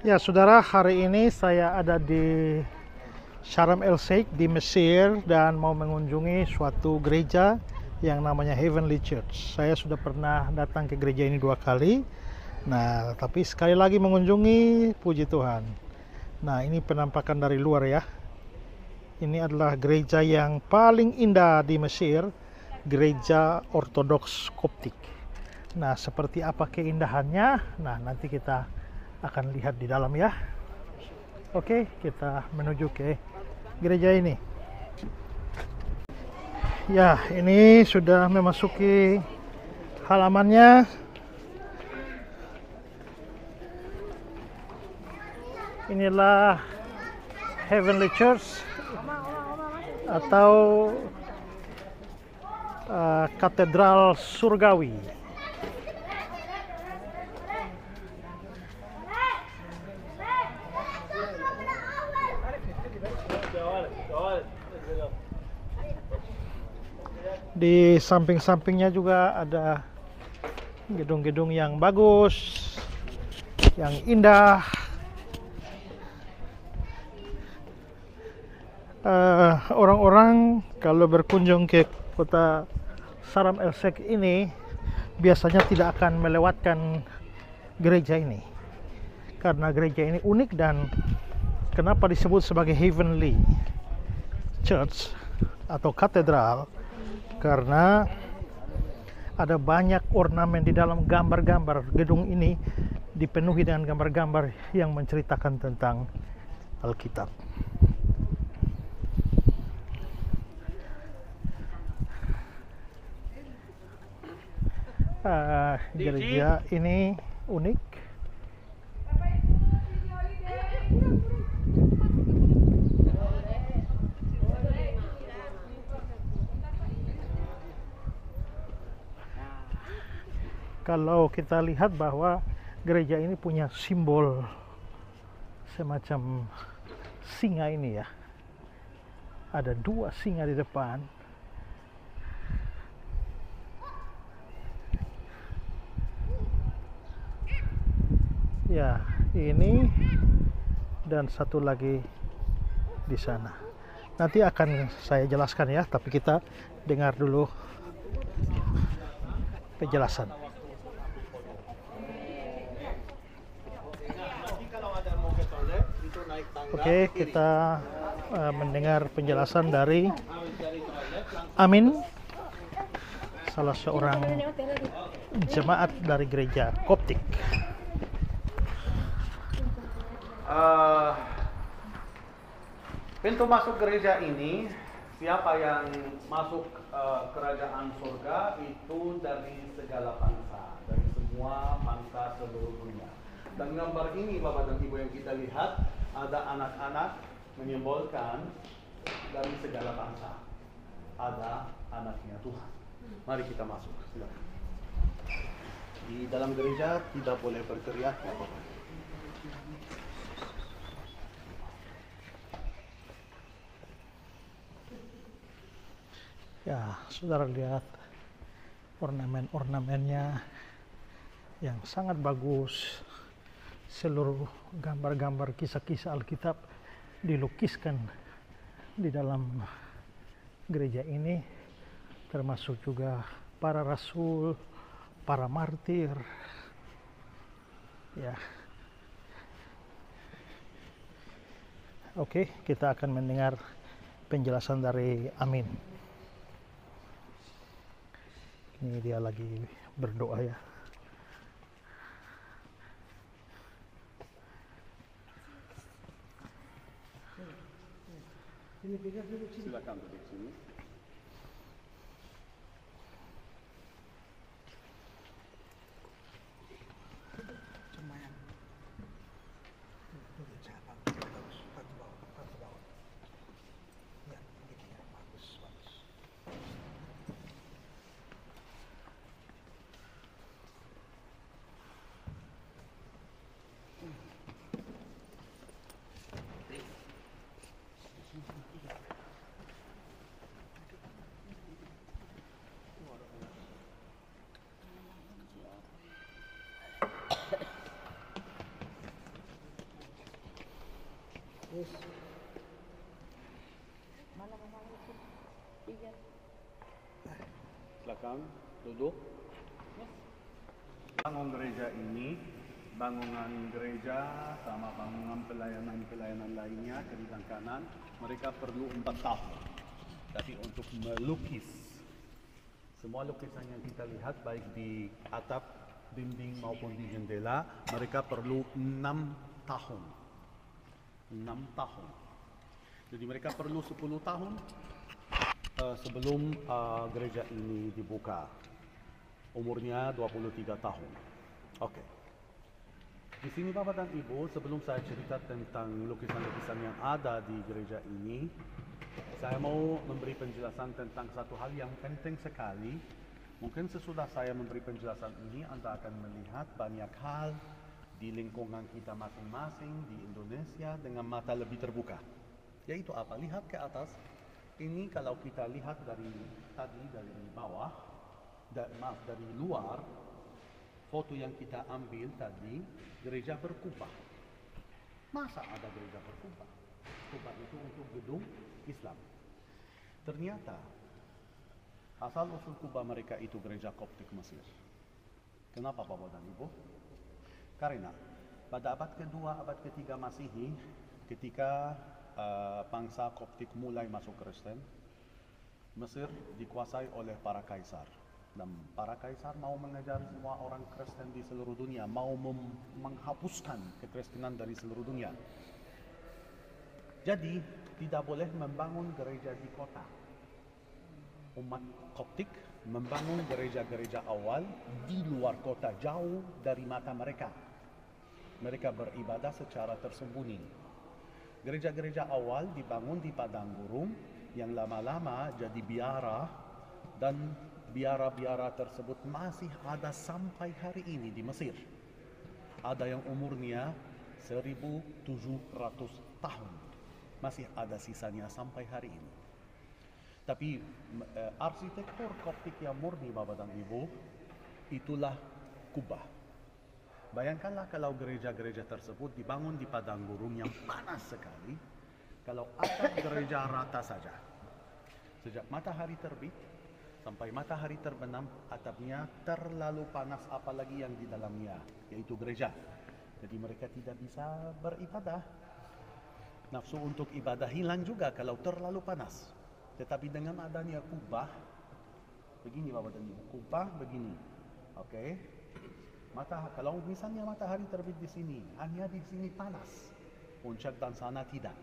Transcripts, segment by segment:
Ya, saudara, hari ini saya ada di Sharm El Sheikh di Mesir dan mau mengunjungi suatu gereja yang namanya Heavenly Church. Saya sudah pernah datang ke gereja ini 2 kali. Nah, tapi sekali lagi mengunjungi, puji Tuhan. Nah, ini penampakan dari luar ya. Ini adalah gereja yang paling indah di Mesir, gereja Ortodoks Koptik. Nah, seperti apa keindahannya? Nah, nanti kita akan lihat di dalam ya. Oke, kita menuju ke gereja ini. Ya, ini sudah memasuki halamannya. Inilah Heavenly Church atau Katedral Surgawi. Di samping-sampingnya juga ada gedung-gedung yang bagus, yang indah. Orang-orang kalau berkunjung ke kota Sharm El Sheikh ini biasanya tidak akan melewatkan gereja ini, karena gereja ini unik. Dan kenapa disebut sebagai Heavenly Church atau katedral? Karena ada banyak ornamen di dalam gambar-gambar. Gedung ini dipenuhi dengan gambar-gambar yang menceritakan tentang Alkitab. Gereja ini unik. Kalau kita lihat bahwa gereja ini punya simbol semacam singa ini ya. Ada 2 singa di depan. Ya, ini dan satu lagi di sana. Nanti akan saya jelaskan ya, tapi kita dengar dulu penjelasan. Oke, kita mendengar penjelasan dari Amin, salah seorang jemaat dari gereja Koptik. Pintu masuk gereja ini, siapa yang masuk kerajaan surga itu dari segala bangsa, dari semua bangsa seluruh dunia. Dan gambar ini Bapak dan Ibu yang kita lihat, ada anak-anak menyimbolkan dari segala bangsa. Ada anaknya Tuhan. Mari kita masuk. Silakan. Di dalam gereja tidak boleh berteriak, Bapak. Ya, saudara lihat ornamen-ornamennya yang sangat bagus. Seluruh gambar-gambar kisah-kisah Alkitab dilukiskan di dalam gereja ini, termasuk juga para rasul, para martir. Ya. Oke, kita akan mendengar penjelasan dari Amin. Ini dia lagi berdoa ya. Silakan duduk sini. Yes. Mana itu? Tiga. Silakan duduk. Bangun gereja ini, bangunan gereja sama bangunan pelayanan lainnya kiri dan kanan, mereka perlu 4 tahun. Tapi untuk melukis, semua lukisan yang kita lihat baik di atap, dinding maupun di jendela, mereka perlu 6 tahun. 6 tahun. Jadi mereka perlu 10 tahun sebelum gereja ini dibuka. Umurnya 23 tahun. Oke. Di sini Bapak dan Ibu, sebelum saya cerita tentang lukisan-lukisan yang ada di gereja ini, saya mau memberi penjelasan tentang satu hal yang penting sekali. Mungkin sesudah saya memberi penjelasan ini, Anda akan melihat banyak hal di lingkungan kita masing-masing di Indonesia dengan mata lebih terbuka. Yaitu apa? Lihat ke atas. Ini kalau kita lihat dari bawah, dari luar, foto yang kita ambil tadi, gereja berkubah. Masa ada gereja berkubah? Kubah itu untuk gedung Islam. Ternyata asal usul kubah mereka itu gereja Koptik Mesir. Kenapa Bapak dan Ibu? Karena pada abad kedua, abad ketiga Masehi, ketika bangsa Koptik mulai masuk Kristen, Mesir dikuasai oleh para kaisar. Dan para kaisar mau mengejar semua orang Kristen di seluruh dunia, mau menghapuskan kekristenan dari seluruh dunia. Jadi tidak boleh membangun gereja di kota. Umat Koptik membangun gereja-gereja awal di luar kota, jauh dari mata mereka. Mereka beribadah secara tersembunyi. Gereja-gereja awal dibangun di padang gurun yang lama-lama jadi biara, dan biara-biara tersebut masih ada sampai hari ini di Mesir. Ada yang umurnya 1700 tahun. Masih ada sisanya sampai hari ini. Tapi arsitektur Koptik yang murni Bapak dan Ibu, itulah kubah. Bayangkanlah kalau gereja-gereja tersebut dibangun di padang gurun yang panas sekali. Kalau atap gereja rata saja, sejak matahari terbit sampai matahari terbenam, atapnya terlalu panas, apalagi yang di dalamnya, yaitu gereja. Jadi mereka tidak bisa beribadah. Nafsu untuk ibadah hilang juga kalau terlalu panas. Tetapi dengan adanya kubah, begini Bapak dan Ibu, kubah begini. Oke. Kalau misalnya matahari terbit di sini, hanya di sini panas. Puncak dan sana tidak.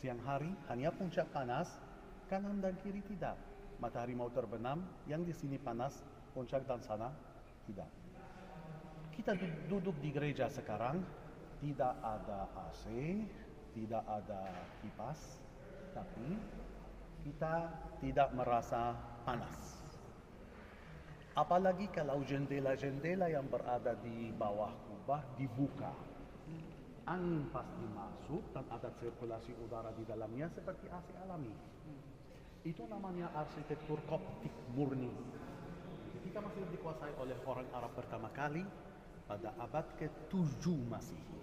Siang hari hanya puncak panas, kanan dan kiri tidak. Matahari mau terbenam, yang di sini panas, puncak dan sana tidak. Kita duduk di gereja sekarang, tidak ada AC, tidak ada kipas, tapi kita tidak merasa panas. Apalagi kalau jendela-jendela yang berada di bawah kubah dibuka. Angin pasti masuk dan ada sirkulasi udara di dalamnya seperti AC alami. Itu namanya arsitektur Koptik murni. Ketika Mesir dikuasai oleh orang Arab pertama kali pada abad ke-7 Masehi.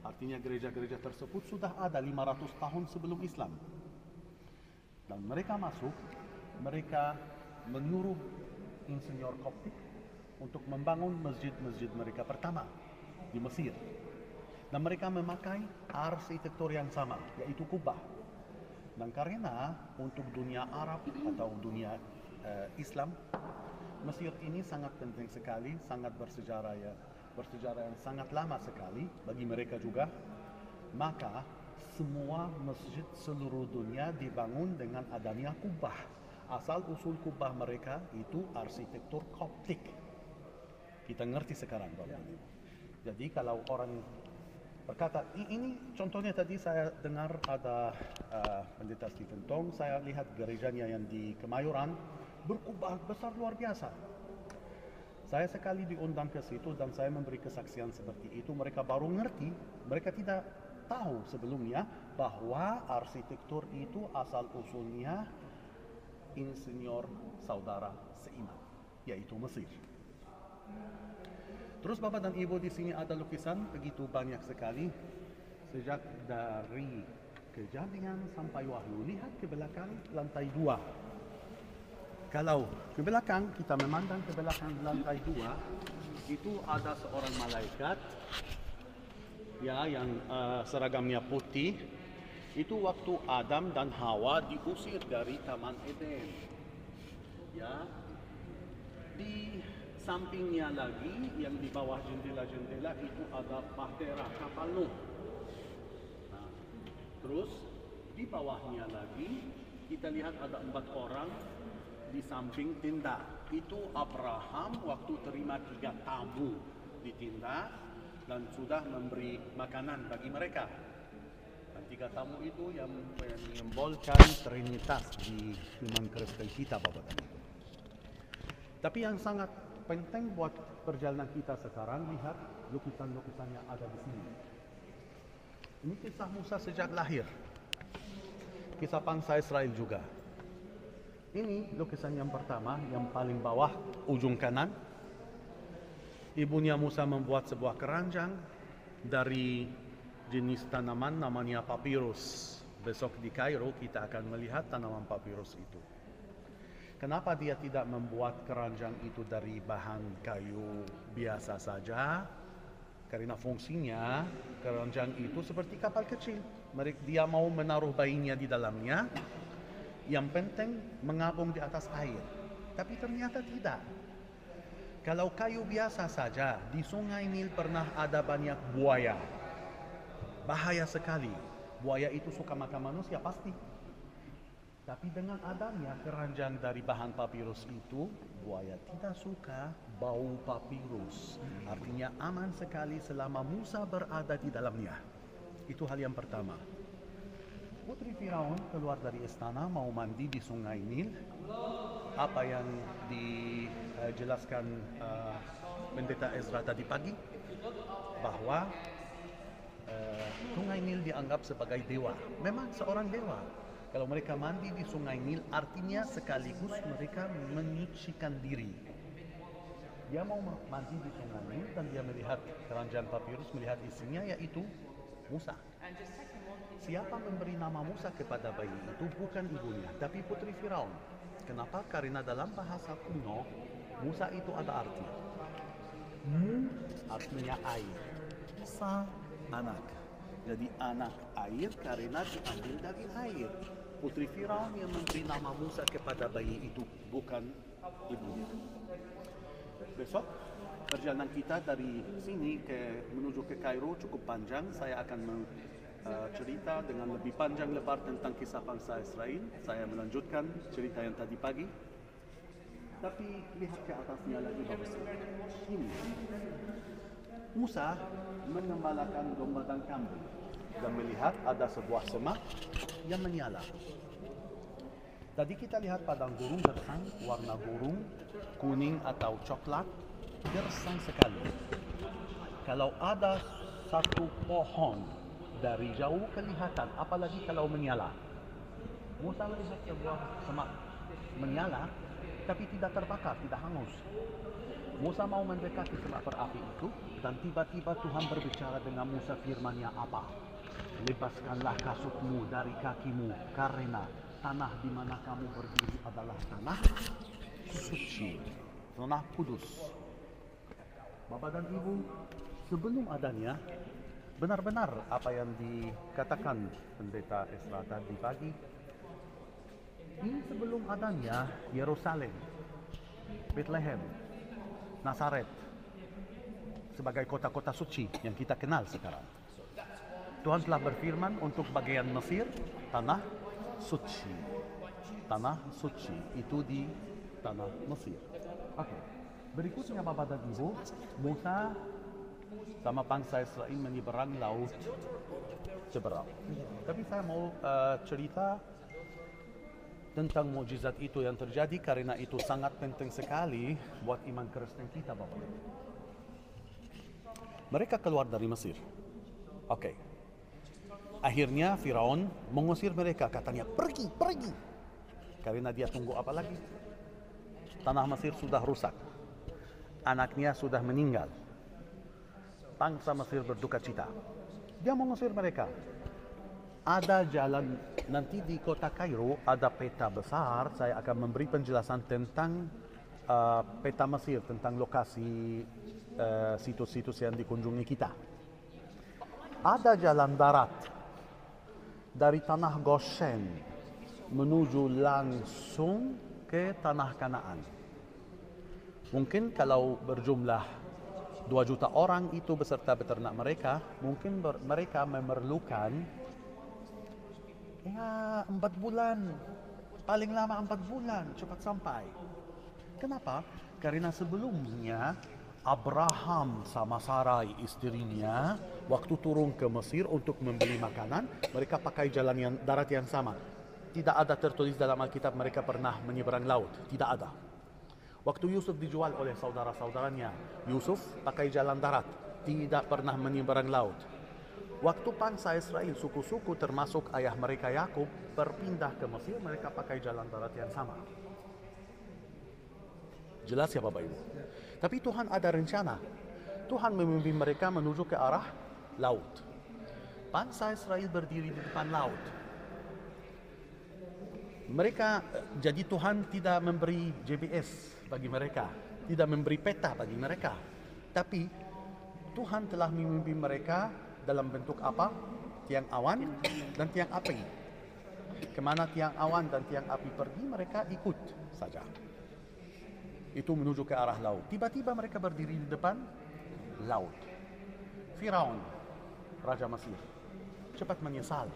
Artinya gereja-gereja tersebut sudah ada 500 tahun sebelum Islam. Dan mereka masuk, mereka menyuruh insinyur Koptik untuk membangun masjid-masjid mereka pertama di Mesir. Dan mereka memakai arsitektur yang sama, yaitu kubah. Dan karena untuk dunia Arab atau dunia Islam, Mesir ini sangat penting sekali, sangat bersejarah yang sangat lama sekali bagi mereka juga. Maka semua masjid seluruh dunia dibangun dengan adanya kubah. Asal usul kubah mereka itu arsitektur Koptik. Kita ngerti sekarang Bapak Ibu. Jadi kalau orang berkata, ini contohnya tadi saya dengar ada Pendeta Stephen Tong, saya lihat gerejanya yang di Kemayoran berkubah besar luar biasa. Saya sekali diundang ke situ dan saya memberi kesaksian seperti itu, mereka baru ngerti, mereka tidak tahu sebelumnya bahwa arsitektur itu asal usulnya insinyur saudara seiman, yaitu Mesir. Terus Bapak dan Ibu, di sini ada lukisan begitu banyak sekali. sejak dari Kejadian sampai Wahyu. Lihat ke belakang lantai 2. Kalau ke belakang, kita memandang ke belakang lantai 2, itu ada seorang malaikat ya yang seragamnya putih. Itu waktu Adam dan Hawa diusir dari Taman Eden. Ya. Di sampingnya lagi yang di bawah jendela-jendela itu ada bahtera kapal Nuh. Nah, terus di bawahnya lagi kita lihat ada 4 orang di samping tenda. Itu Abraham waktu terima 3 tamu di tenda dan sudah memberi makanan bagi mereka. Dan 3 tamu itu yang menyimbolkan Trinitas di iman Kristen kita, Bapak dan Ibu. Tapi yang sangat penting buat perjalanan kita sekarang, lihat lukisan-lukisan yang ada di sini. Ini kisah Musa sejak lahir. Kisah bangsa Israel juga. Ini lukisan yang pertama, yang paling bawah, ujung kanan. Ibunya Musa membuat sebuah keranjang dari jenis tanaman namanya papyrus. Besok di Kairo kita akan melihat tanaman papyrus itu. Kenapa dia tidak membuat keranjang itu dari bahan kayu biasa saja? Karena fungsinya keranjang itu seperti kapal kecil. Dia mau menaruh bayinya di dalamnya. Yang penting mengapung di atas air. Tapi ternyata tidak. Kalau kayu biasa saja, di Sungai Nil pernah ada banyak buaya. Bahaya sekali. Buaya itu suka makan manusia pasti. Tapi dengan adanya keranjang dari bahan papirus itu, buaya tidak suka bau papirus. Artinya aman sekali selama Musa berada di dalamnya. Itu hal yang pertama. Putri Firaun keluar dari istana mau mandi di Sungai Nil. Apa yang dijelaskan Pendeta Ezra tadi pagi, bahwa Sungai Nil dianggap sebagai dewa. Memang seorang dewa. Kalau mereka mandi di Sungai Nil, artinya sekaligus mereka menyucikan diri. Dia mau mandi di Sungai Nil dan dia melihat keranjang papirus, melihat isinya yaitu Musa. Siapa memberi nama Musa kepada bayi itu bukan ibunya, tapi putri Firaun. Kenapa? Karena dalam bahasa kuno, Musa itu ada arti. Mu artinya air. Sa anak. Jadi anak air karena diambil dari air. Putri Firaun yang memberi nama Musa kepada bayi itu, bukan ibunya. Besok perjalanan kita dari sini menuju ke Kairo cukup panjang. Saya akan cerita dengan lebih panjang lebar tentang kisah bangsa Israel. Saya melanjutkan cerita yang tadi pagi. Tapi lihat ke atasnya lagi bagus. Ini Musa mengembalakan domba dan kambing dan melihat ada sebuah semak yang menyala. Tadi kita lihat padang gurun gersang, warna gurun kuning atau coklat, gersang sekali. Kalau ada satu pohon dari jauh kelihatan, apalagi kalau menyala. Musa melihat sebuah semak menyala, tapi tidak terbakar, tidak hangus. Musa mau mendekati semak berapi itu, dan tiba-tiba Tuhan berbicara dengan Musa, firman-Nya apa? Lepaskanlah kasutmu dari kakimu, karena tanah di mana kamu berdiri adalah tanah suci, tanah kudus. Bapak dan Ibu, sebelum adanya, benar-benar apa yang dikatakan Pendeta Ezra tadi pagi, ini sebelum adanya Yerusalem, Bethlehem, Nazaret sebagai kota-kota suci yang kita kenal sekarang. Tuhan telah berfirman untuk bagian Mesir, tanah suci. Tanah suci itu di tanah Mesir. Oke. Berikutnya Bapak dan Ibu, Musa sama bangsa Israel menyeberang laut seberang. Tapi saya mau cerita tentang mukjizat itu yang terjadi karena itu sangat penting sekali buat iman Kristen kita, Bapak. Mereka keluar dari Mesir. Oke. Akhirnya Firaun mengusir mereka, katanya pergi. Karena dia tunggu apa lagi? Tanah Mesir sudah rusak. Anaknya sudah meninggal. Bangsa Mesir berduka cita. Dia mengusir mereka. Ada jalan, nanti di kota Kairo ada peta besar, saya akan memberi penjelasan tentang peta Mesir, tentang lokasi situs-situs yang dikunjungi kita. Ada jalan darat dari tanah Goshen menuju langsung ke tanah Kanaan. Mungkin kalau berjumlah 2 juta orang itu beserta beternak mereka, mungkin mereka memerlukan 4 bulan, paling lama 4 bulan, cepat sampai. Kenapa? Karena sebelumnya Abraham sama Sarai istrinya waktu turun ke Mesir untuk membeli makanan, mereka pakai jalan yang darat yang sama. Tidak ada tertulis dalam Alkitab mereka pernah menyeberang laut, tidak ada. Waktu Yusuf dijual oleh saudara-saudaranya, Yusuf pakai jalan darat, tidak pernah menyeberang laut. Waktu bangsa Israel, suku-suku termasuk ayah mereka Yakub berpindah ke Mesir, mereka pakai jalan darat yang sama. Jelas ya Bapak Ibu? Tapi Tuhan ada rencana. Tuhan memimpin mereka menuju ke arah laut. Bangsa Israel berdiri di depan laut. Jadi Tuhan tidak memberi GPS bagi mereka, tidak memberi peta bagi mereka. Tapi Tuhan telah memimpin mereka dalam bentuk apa? Tiang awan dan tiang api. Kemana tiang awan dan tiang api pergi, mereka ikut saja. Itu menuju ke arah laut. Tiba-tiba mereka berdiri di depan laut. Firaun, Raja Mesir, cepat menyesal.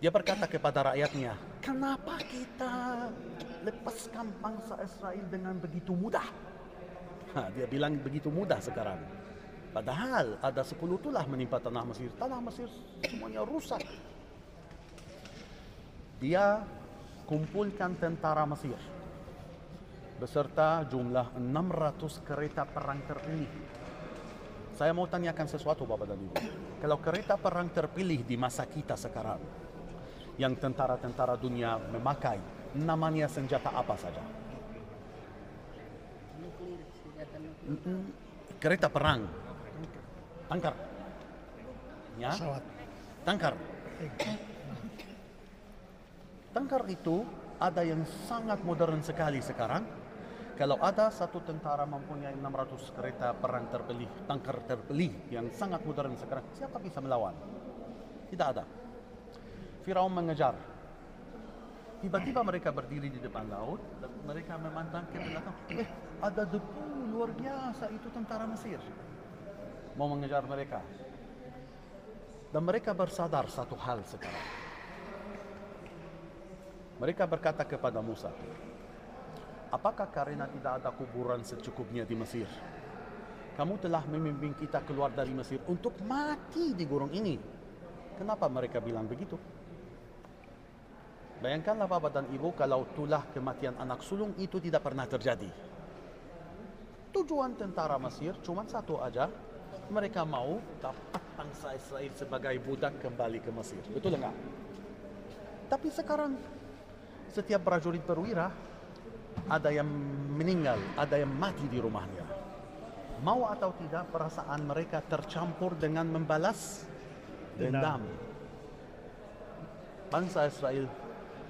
Dia berkata kepada rakyatnya, kenapa kita lepaskan bangsa Israel dengan begitu mudah? Dia bilang begitu mudah sekarang. Padahal ada 10 tulah menimpa tanah Mesir. Tanah Mesir semuanya rusak. Dia kumpulkan tentara Mesir beserta jumlah 600 kereta perang terpilih. Saya mau tanyakan sesuatu Bapak dan Ibu. Kalau kereta perang terpilih di masa kita sekarang, yang tentara-tentara dunia memakai, namanya senjata apa saja? Kereta perang. Tangkar. Ya? Pesawat. Tangkar. Tangkar itu ada yang sangat modern sekali sekarang. Kalau ada satu tentara mempunyai 600 kereta perang terpilih, tangkar terpilih yang sangat modern sekarang, siapa bisa melawan? Tidak ada. Firaun mengejar. Tiba-tiba mereka berdiri di depan laut dan mereka memandang ke belakang. Ada debu luar biasa, itu tentara Mesir. Mau mengejar mereka. Dan mereka bersadar satu hal sekarang. Mereka berkata kepada Musa, apakah karena tidak ada kuburan secukupnya di Mesir? Kamu telah memimpin kita keluar dari Mesir untuk mati di gurun ini. Kenapa mereka bilang begitu? Bayangkanlah Bapak dan Ibu kalau tulah kematian anak sulung itu tidak pernah terjadi. Tujuan tentara Mesir cuma satu aja. Mereka mau dapat bangsa Israel sebagai budak kembali ke Mesir. Betul enggak? Tapi sekarang setiap prajurit perwira ada yang meninggal, ada yang mati di rumahnya. Mau atau tidak, perasaan mereka tercampur dengan membalas dendam. Bangsa Israel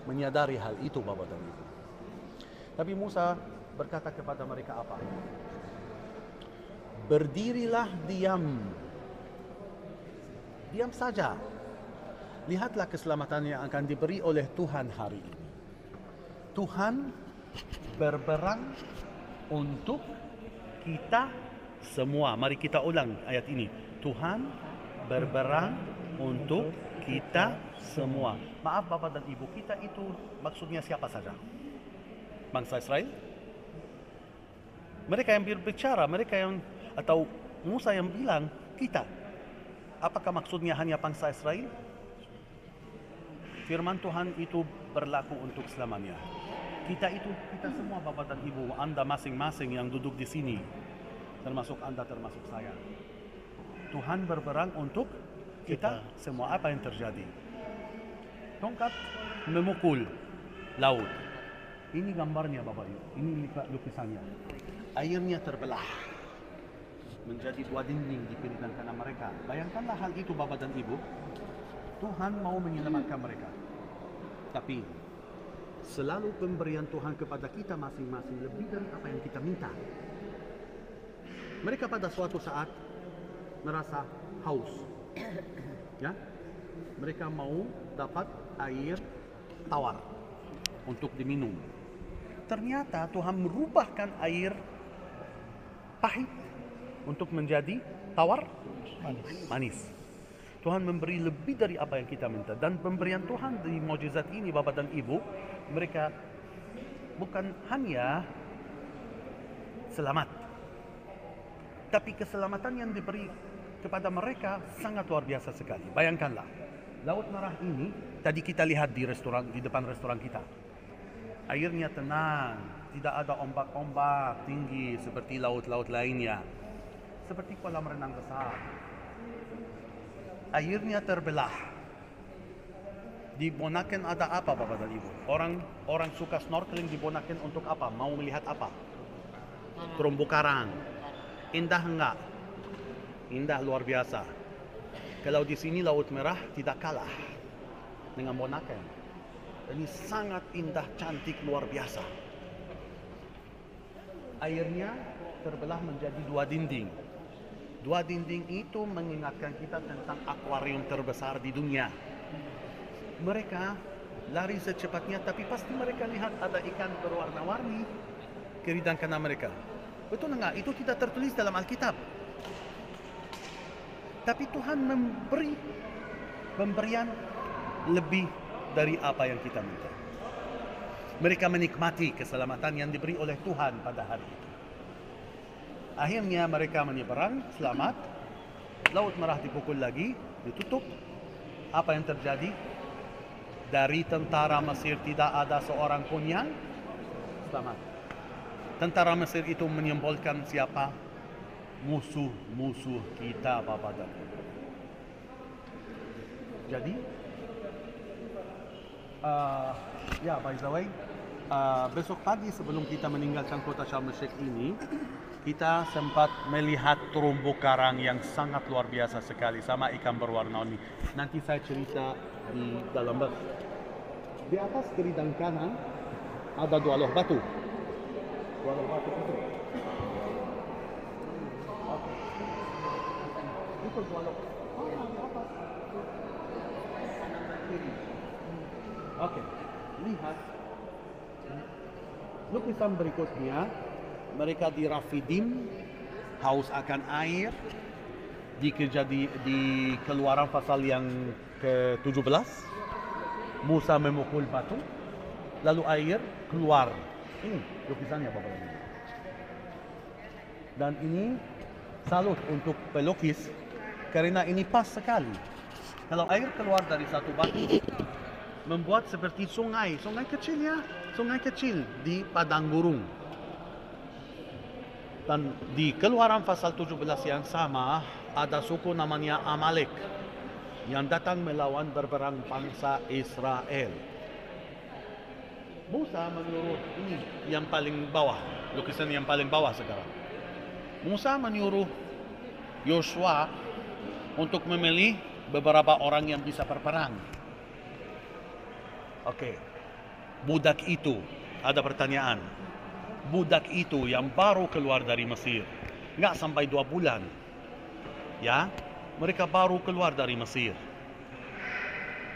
menyadari hal itu Bapak dan Ibu. Tapi Musa berkata kepada mereka apa? Berdirilah diam. Diam saja. Lihatlah keselamatan yang akan diberi oleh Tuhan hari ini. Tuhan berperang untuk kita semua. Mari kita ulang ayat ini. Tuhan berperang untuk kita semua. Maaf Bapak dan Ibu, kita itu maksudnya siapa saja? Bangsa Israel? Mereka yang berbicara, mereka yang atau Musa yang bilang kita. Apakah maksudnya hanya bangsa Israel? Firman Tuhan itu berlaku untuk selamanya. Kita semua Bapak dan Ibu, Anda masing-masing yang duduk di sini, termasuk Anda, termasuk saya. Tuhan berperang untuk kita semua. Apa yang terjadi? Tongkat memukul laut. Ini gambarnya Bapak Ibu. Ini lukisannya. Airnya terbelah. menjadi dua dinding di kiri dan kanan mereka. Bayangkanlah hal itu Bapak dan Ibu. Tuhan mau menyelamatkan mereka. Tapi selalu pemberian Tuhan kepada kita masing-masing lebih dari apa yang kita minta. Mereka pada suatu saat merasa haus. Ya? Mereka mau dapat air tawar untuk diminum. Ternyata Tuhan merubahkan air pahit untuk menjadi tawar manis. Tuhan memberi lebih dari apa yang kita minta. Dan pemberian Tuhan di mukjizat ini Bapak dan Ibu, mereka bukan hanya selamat, tapi keselamatan yang diberi kepada mereka sangat luar biasa sekali. Bayangkanlah, Laut Merah ini tadi kita lihat di depan restoran kita. Airnya tenang, tidak ada ombak-ombak tinggi seperti laut-laut lainnya. Seperti kolam renang besar. Airnya terbelah. Di Bunaken ada apa Bapak dan Ibu? Orang suka snorkeling di Bunaken untuk apa? Mau melihat apa? Terumbu karang. Indah enggak? Indah luar biasa. Kalau di sini Laut Merah tidak kalah dengan Bunaken. Ini sangat indah, cantik, luar biasa. Airnya terbelah menjadi dua dinding. Dua dinding itu mengingatkan kita tentang akuarium terbesar di dunia. Mereka lari secepatnya, tapi pasti mereka lihat ada ikan berwarna-warni kiri dan kanan mereka. Betul enggak? Itu tidak tertulis dalam Alkitab. Tapi Tuhan memberi pemberian lebih dari apa yang kita minta. Mereka menikmati keselamatan yang diberi oleh Tuhan pada hari itu. Akhirnya mereka menyeberang selamat. Laut Merah dipukul lagi, ditutup. Apa yang terjadi? Dari tentara Mesir tidak ada seorang pun yang selamat. Tentara Mesir itu menyimbolkan siapa? Musuh-musuh kita Bapak dan Ibu. Jadi, ya by the way, besok pagi sebelum kita meninggalkan kota Sharm el-Sheikh ini, kita sempat melihat terumbu karang yang sangat luar biasa sekali sama ikan berwarna-warni. Nanti saya cerita di dalam bus. Di atas kiri dan kanan ada dua loh batu. Dua loh batu itu. Oke. Itu dua loh. Atas. Kanan dan kiri. Oke. Lihat. Lukisan berikutnya. Mereka di Rafidim, haus akan air, di Keluaran pasal yang ke-17, Musa memukul batu, lalu air keluar. Ini lukisannya Bapak Ibu. Dan ini salut untuk pelukis, karena ini pas sekali. Kalau air keluar dari satu batu, membuat seperti sungai kecil ya, sungai kecil di padang gurun. Dan di Keluaran pasal 17 yang sama, ada suku namanya Amalek yang datang melawan berperang bangsa Israel. Musa menyuruh, ini yang paling bawah, lukisan yang paling bawah sekarang. Musa menyuruh Yosua untuk memilih beberapa orang yang bisa berperang. Oke, budak itu, ada pertanyaan. Budak itu yang baru keluar dari Mesir, nggak sampai 2 bulan, ya, mereka baru keluar dari Mesir.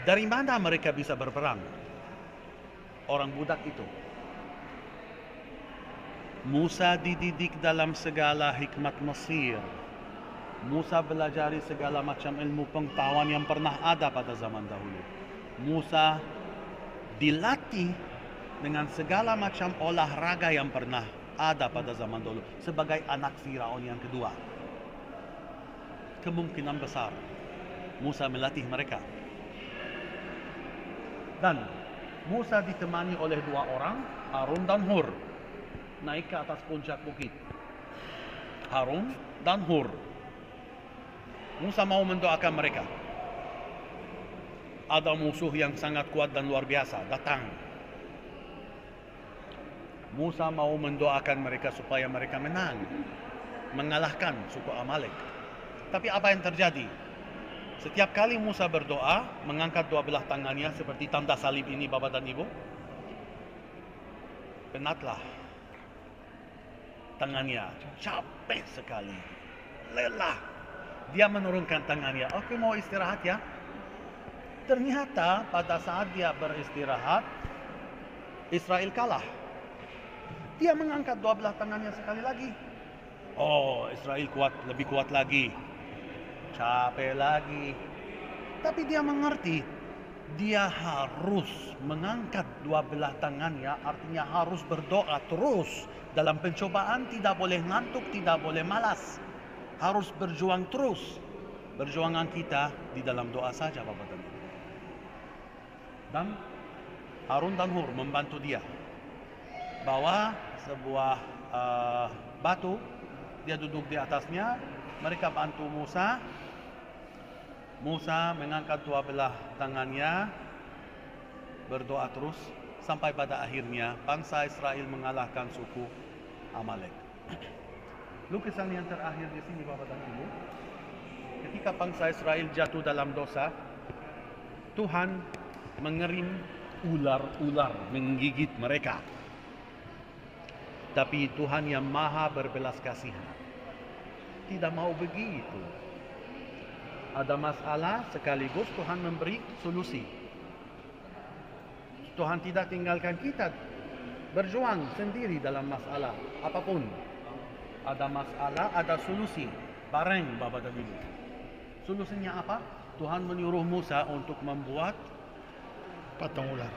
Dari mana mereka bisa berperang? Orang budak itu. Musa dididik dalam segala hikmat Mesir. Musa belajar segala macam ilmu pengetahuan yang pernah ada pada zaman dahulu. Musa dilatih dengan segala macam olahraga yang pernah ada pada zaman dulu sebagai anak Firaun yang kedua. Kemungkinan besar Musa melatih mereka. Dan Musa ditemani oleh 2 orang, Harun dan Hur, naik ke atas puncak bukit. Harun dan Hur. Musa mau mendoakan mereka. Ada musuh yang sangat kuat dan luar biasa datang. Musa mau mendoakan mereka supaya mereka menang. mengalahkan suku Amalek. Tapi apa yang terjadi? Setiap kali Musa berdoa, mengangkat dua belah tangannya seperti tanda salib ini, Bapak dan Ibu, penatlah tangannya, capek sekali, lelah. Dia menurunkan tangannya, oke mau istirahat ya. Ternyata pada saat dia beristirahat, Israel kalah. Dia mengangkat dua belah tangannya sekali lagi. Oh, Israel kuat, lebih kuat lagi. Capek lagi. Tapi dia mengerti, dia harus mengangkat dua belah tangannya, artinya harus berdoa terus. Dalam pencobaan tidak boleh ngantuk, tidak boleh malas. Harus berjuang terus. Perjuangan kita di dalam doa saja, Bapak dan Ibu. Dan Harun dan Hur membantu dia. Bawa sebuah batu, dia duduk di atasnya, mereka bantu Musa. Musa mengangkat dua belah tangannya, berdoa terus, sampai pada akhirnya bangsa Israel mengalahkan suku Amalek. Lukisan yang terakhir di sini, Bapak dan Ibu, ketika bangsa Israel jatuh dalam dosa, Tuhan mengirim ular-ular menggigit mereka. Tapi Tuhan yang maha berbelas kasihan tidak mau begitu. Ada masalah, sekaligus Tuhan memberi solusi. Tuhan tidak tinggalkan kita berjuang sendiri dalam masalah apapun. Ada masalah, ada solusi. Bareng, Bapak dan Ibu. Solusinya apa? Tuhan menyuruh Musa untuk membuat Patung ular.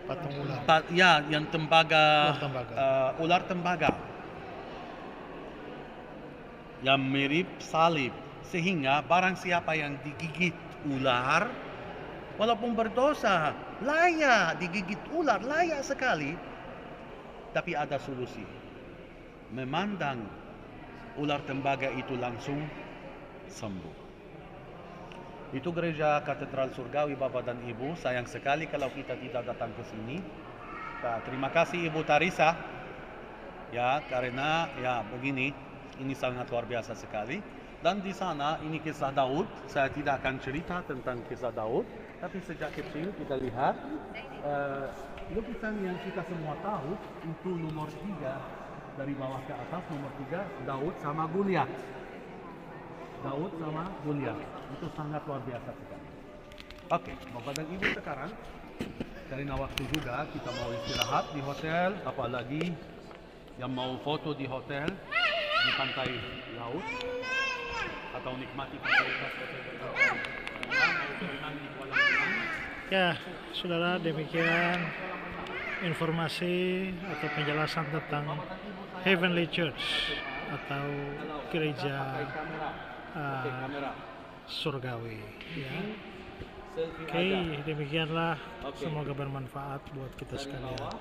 Patung ular. ya, yang tembaga, Ular tembaga. ular tembaga yang mirip salib, sehingga barang siapa yang digigit ular, walaupun berdosa, layak digigit ular, layak sekali. Tapi ada solusi. Memandang ular tembaga itu langsung sembuh. Itu gereja Katedral Surgawi, Bapak dan Ibu. Sayang sekali kalau kita tidak datang ke sini. Terima kasih Ibu Tarisa. Ya, karena ya begini, ini sangat luar biasa sekali. Dan di sana ini kisah Daud. Saya tidak akan cerita tentang kisah Daud, tapi sejak kecil kita lihat lukisan yang kita semua tahu itu nomor 3 dari bawah ke atas, nomor 3 Daud sama Goliat. Daud sama Goliat. Itu sangat luar biasa sekali. Oke, Bapak dan Ibu, sekarang karena waktu juga kita mau istirahat di hotel, apalagi yang mau foto di hotel di pantai laut atau nikmati fasilitas hotel Ya, saudara, demikian informasi atau penjelasan tentang Heavenly Church atau gereja surgawi. Ya. Oke, demikianlah. Semoga bermanfaat buat kita sekalian.